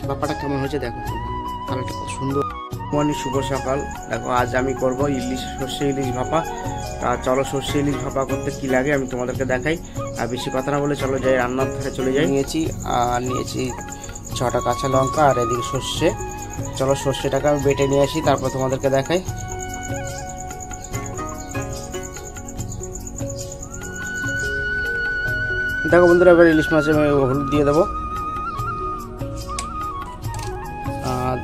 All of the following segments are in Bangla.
ভাপাটা কেমন হয়েছে দেখো, কালারটা কত সুন্দর। মর্নিং, শুভ সকাল। দেখো আজ আমি করব সর্ষে ইলিশ ভাপা। তা চলো সর্ষে ইলিশ ভাপা করতে কি লাগে আমি তোমাদেরকে দেখাই। আর বেশি কথা না বলে চলো যাই রান্নার ধারে চলে যাই। নিয়েছি 6টা কাঁচা লঙ্কা আর এদিকে সর্ষে। চলো সর্ষেটাকে আমি বেটে নিয়ে আসি, তারপর তোমাদেরকে দেখাই। দেখো বন্ধুরা, এবার ইলিশ মাছে আমি হলুদ দিয়ে দেবো,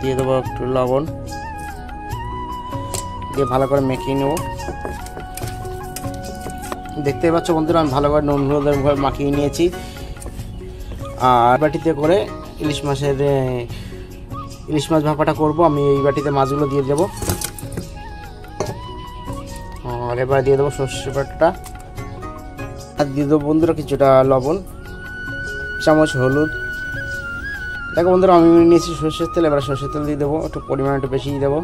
দিয়ে দেবো একটু লবণ দিয়ে ভালো করে মেখিয়ে নেব। দেখতেই পাচ্ছ বন্ধুরা, আমি ভালো করে নুন হলুদের মাখিয়ে নিয়েছি। আর বাটিতে করে ইলিশ মাছ ভাপাটা করব। আমি এই বাটিতে মাছগুলো দিয়ে দেবো। আর এবার দিয়ে দেবো সর্ষে বাটাটা, আর দিয়ে দেবো বন্ধুরা কিছুটা লবণ, চামচ হলুদ। দেখো বন্ধুরা, আমি নিয়েছি সর্ষের তেল। এবার সর্ষের তেল দিয়ে দেবো, একটু পরিমাণ একটু বেশি দেবো।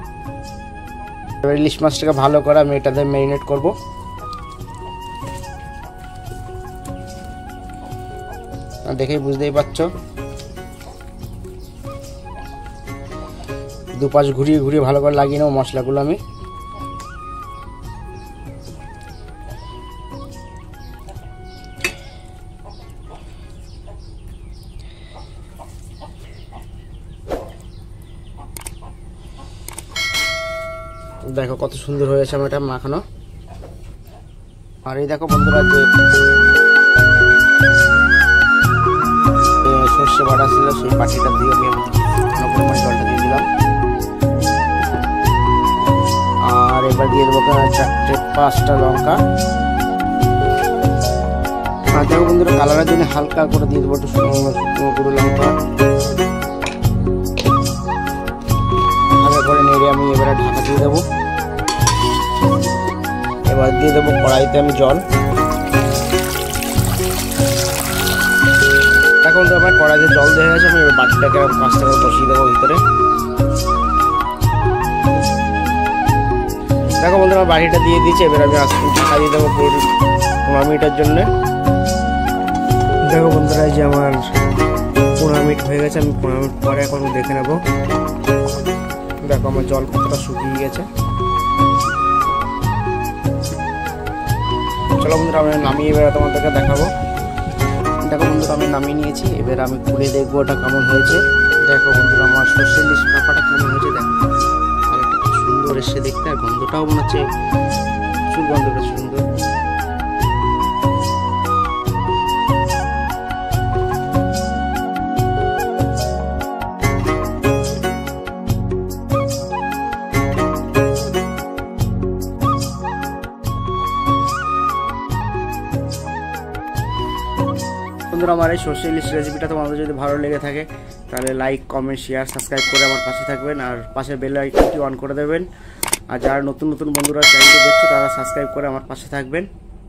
এবার ইলিশ মাছটাকে ভালো করে আমি এটাতে ম্যারিনেট করব। দেখেই বুঝতেই পারছো, দুপাশ ঘুরিয়ে ঘুরিয়ে ভালো করে লাগিয়ে নেবো মশলাগুলো আমি। দেখো কত সুন্দর হয়েছে আমার এটা মাখানো। আর এই দেখো বন্ধুরা, যে সর্ষে বাটা ছিল সেই বাটিটা দিয়ে আমি পরিমাণ জলটা দিয়ে দিলাম। আর এবার দিয়ে দেবো 4-5টা লঙ্কা। আর দেখো বন্ধুরা, কালারের জন্য হালকা করে দিয়ে দেবো একটু গুঁড়ো লঙ্কা। ভালো করে নেড়ে আমি এবারে ঢাকা দিয়ে দেবো। এবার দিয়ে দেবো কড়াইতে আমি জল। এখন তো আমার কড়াইতে জল দেওয়া গেছে, আমি এবার বাটিটাকে 5টা করে বসিয়ে দেবো ভিতরে। দেখো বন্ধুরা, বাটিটা দিয়ে দিয়েছি। এবার আমি ঢাকা দিয়ে দেবো 15 মিনিটের জন্য। দেখো বন্ধুরা, এই যে আমার 15 মিনিট হয়ে গেছে। আমি 15 মিনিট পরে এখন দেখে নেবো। দেখো আমার জল কতটা শুকিয়ে গেছে। চলো বন্ধুরা, আমি নামিয়ে এবার তোমাদেরকে দেখাবো। দেখো বন্ধুরা, আমি নামিয়ে নিয়েছি। এবার আমি খুলে দেখবো ওটা কেমন হয়েছে। দেখো বন্ধুরা, আমার সর্ষে ইলিশ ভাপাটা কেমন হয়েছে দেখো, কালারটা খুব সুন্দর এসে দেখতে। আর গন্ধটাও মনে হচ্ছে প্রচুর, গন্ধটা সুন্দর। বন্ধুরা, আমার এই সর্ষে ইলিশ রেসিপিটা তোমাদের যদি ভালো লেগে থাকে তাহলে লাইক, কমেন্ট, শেয়ার, সাবস্ক্রাইব করে আমার পাশে থাকবেন। আর পাশে বেল আইকনটি অন করে দেবেন। আর যারা নতুন নতুন বন্ধুরা চ্যানেলটি দেখছো তারা সাবস্ক্রাইব করে আমার পাশে থাকবেন।